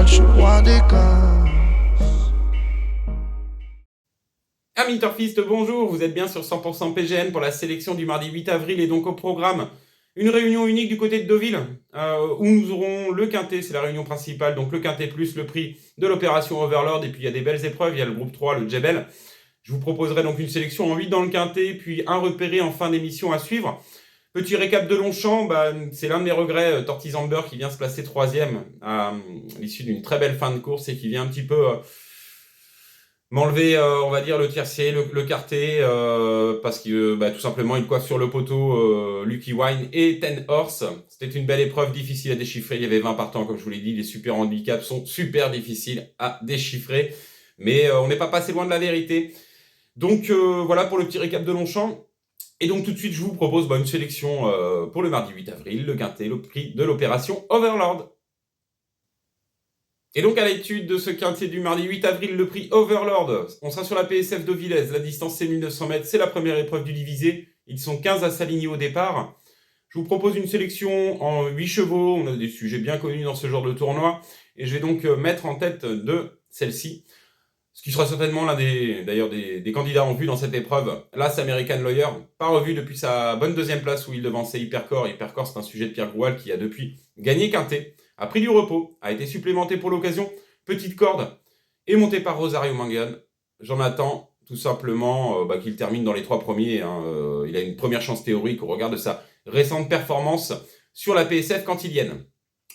je suis roi des caisses. Amis Turfistes, bonjour, vous êtes bien sur 100% PGN pour la sélection du mardi 8 avril et donc au programme une réunion unique du côté de Deauville où nous aurons le quintet, c'est la réunion principale, donc le quintet plus le prix de l'opération Overlord et puis il y a des belles épreuves, il y a le groupe 3, le Djebel. Je vous proposerai donc une sélection en 8 dans le quintet, puis un repéré en fin d'émission à suivre. Petit récap de Longchamp, c'est l'un de mes regrets, Tortizamber qui vient se placer 3e à l'issue d'une très belle fin de course et qui vient un petit peu m'enlever, on va dire, le tiercé, le quarté, parce que tout simplement il coiffe sur le poteau Lucky Wine et Ten Horse. C'était une belle épreuve difficile à déchiffrer, il y avait 20 partants comme je vous l'ai dit, les super handicaps sont super difficiles à déchiffrer, mais on n'est pas passé loin de la vérité. Donc voilà pour le petit récap de Longchamp. Et donc tout de suite je vous propose une sélection pour le mardi 8 avril, le quintet, le prix de l'opération Overlord. Et donc à l'étude de ce quintet du mardi 8 avril, le prix Overlord, on sera sur la PSF de Villez, la distance c'est 1900 mètres, c'est la première épreuve du divisé, ils sont 15 à s'aligner au départ. Je vous propose une sélection en 8 chevaux, on a des sujets bien connus dans ce genre de tournoi, et je vais donc mettre en tête de celle-ci, ce qui sera certainement l'un des candidats en vue dans cette épreuve, l'As American Lawyer, pas revu depuis sa bonne deuxième place où il devançait Hypercore. Hypercore, c'est un sujet de Pierre Groual qui a depuis gagné quintet, a pris du repos, a été supplémenté pour l'occasion, petite corde, et monté par Rosario Mangan. J'en attends tout simplement qu'il termine dans les 3 premiers. Il a une première chance théorique au regard de sa récente performance sur la PSF cantilienne.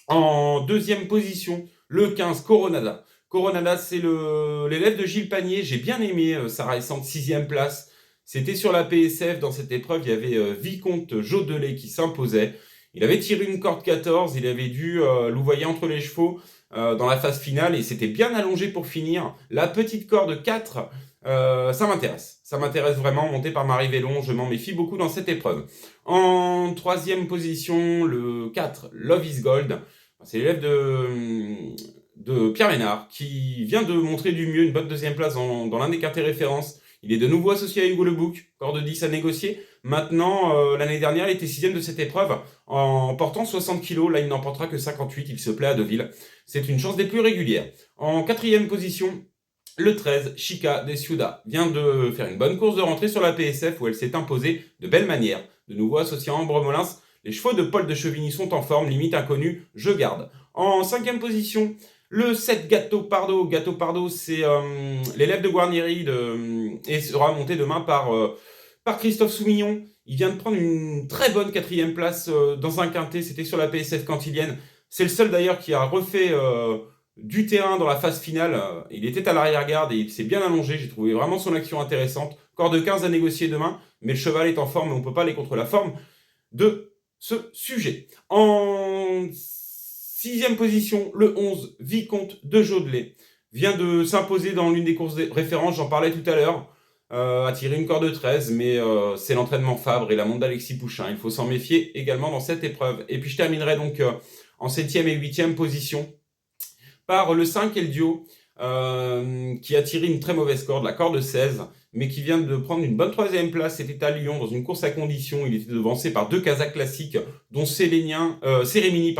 En deuxième position, le 15 Coronada. Coronada, c'est l'élève de Gilles Panier. J'ai bien aimé sa récente 6e place. C'était sur la PSF. Dans cette épreuve, il y avait Vicomte Jodelet qui s'imposait. Il avait tiré une corde 14. Il avait dû louvoyer entre les chevaux dans la phase finale. Et c'était bien allongé pour finir. La petite corde 4, ça m'intéresse. Ça m'intéresse vraiment. Monté par Marie Vélon, je m'en méfie beaucoup dans cette épreuve. En 3e position, le 4, Love is Gold. C'est l'élève de Pierre Ménard, qui vient de montrer du mieux, une bonne 2e place dans l'un des quintets références. Il est de nouveau associé à Hugo Le Bouc, corde 10 à négocier. Maintenant, l'année dernière, il était 6e de cette épreuve en portant 60 kg. Là, il n'en portera que 58, il se plaît à Deauville. C'est une chance des plus régulières. En 4e position, le 13, Chica des Ciuda, vient de faire une bonne course de rentrée sur la PSF où elle s'est imposée de belle manière. De nouveau associé à Ambre Molins, les chevaux de Paul de Chevigny sont en forme, limite inconnue, je garde. En 5e position, le 7 Gâteau Pardo. Gâteau Pardo, c'est l'élève de Guarnieri et sera monté demain par Christophe Soumillon. Il vient de prendre une très bonne 4e place dans un quintet, c'était sur la PSF cantilienne. C'est le seul d'ailleurs qui a refait du terrain dans la phase finale. Il était à l'arrière-garde et il s'est bien allongé. J'ai trouvé vraiment son action intéressante. Corde 15 à négocier demain, mais le cheval est en forme et on ne peut pas aller contre la forme de ce sujet. En 6e position, le 11, Vicomte de Jodelet, vient de s'imposer dans l'une des courses de référence, j'en parlais tout à l'heure, a tiré une corde 13, mais c'est l'entraînement Fabre et la montre d'Alexis Pouchin. Il faut s'en méfier également dans cette épreuve. Et puis je terminerai donc en 7e et 8e position par le 5 Eldio, qui a tiré une très mauvaise corde, la corde 16, mais qui vient de prendre une bonne 3e place. C'était à Lyon, dans une course à condition. Il était devancé par 2 Kazakhs classiques, dont Cérémini,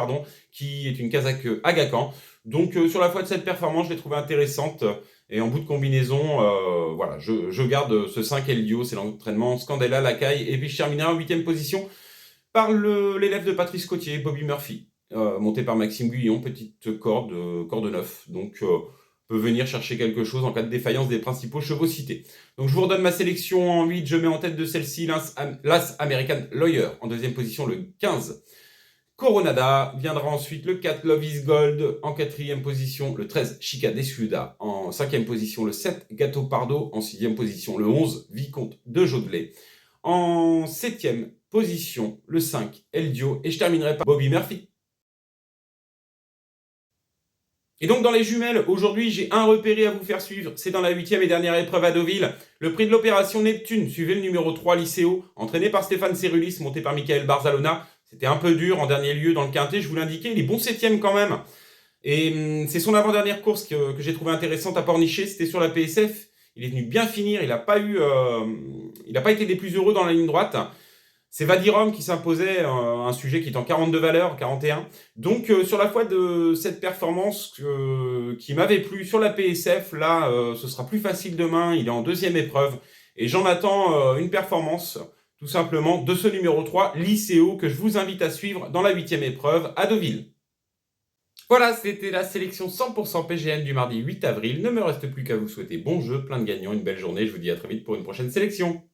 qui est une Kazakh Agacan. Donc sur la foi de cette performance, je l'ai trouvée intéressante. Et en bout de combinaison, voilà, je garde ce 5 Eldio, c'est l'entraînement Scandella, Lacaille. Et puis je terminerai en 8e position par l'élève de Patrice Cotier, Bobby Murphy, monté par Maxime Guyon, petite corde 9. Donc peut venir chercher quelque chose en cas de défaillance des principaux chevaux cités. Donc je vous redonne ma sélection en 8, je mets en tête de celle-ci l'As American Lawyer, en 2e position le 15 Coronada, viendra ensuite le 4 Love is Gold, en 4e position le 13 Chica des Ciuda, en 5e position le 7 Gâteau Pardo, en 6e position le 11 Vicomte de Jodelet, en 7e position le 5 Eldio, et je terminerai par Bobby Murphy. Et donc dans les jumelles, aujourd'hui j'ai un repéré à vous faire suivre, c'est dans la 8e et dernière épreuve à Deauville, le prix de l'opération Neptune, suivez le numéro 3 Lycéo, entraîné par Stéphane Cerulis, monté par Michael Barzalona. C'était un peu dur en dernier lieu dans le quintet, je vous l'indiquais, il est bon 7e quand même. Et c'est son avant-dernière course que j'ai trouvé intéressante à Pornichet, c'était sur la PSF. Il est venu bien finir, il n'a pas été des plus heureux dans la ligne droite. C'est Vadirom qui s'imposait, un sujet qui est en 42 valeurs, 41. Donc sur la foi de cette performance qui m'avait plu sur la PSF, là ce sera plus facile demain, il est en deuxième épreuve. Et j'en attends une performance, tout simplement, de ce numéro 3, Lycéo, que je vous invite à suivre dans la 8e épreuve à Deauville. Voilà, c'était la sélection 100% PGN du mardi 8 avril. Ne me reste plus qu'à vous souhaiter bon jeu, plein de gagnants, une belle journée. Je vous dis à très vite pour une prochaine sélection.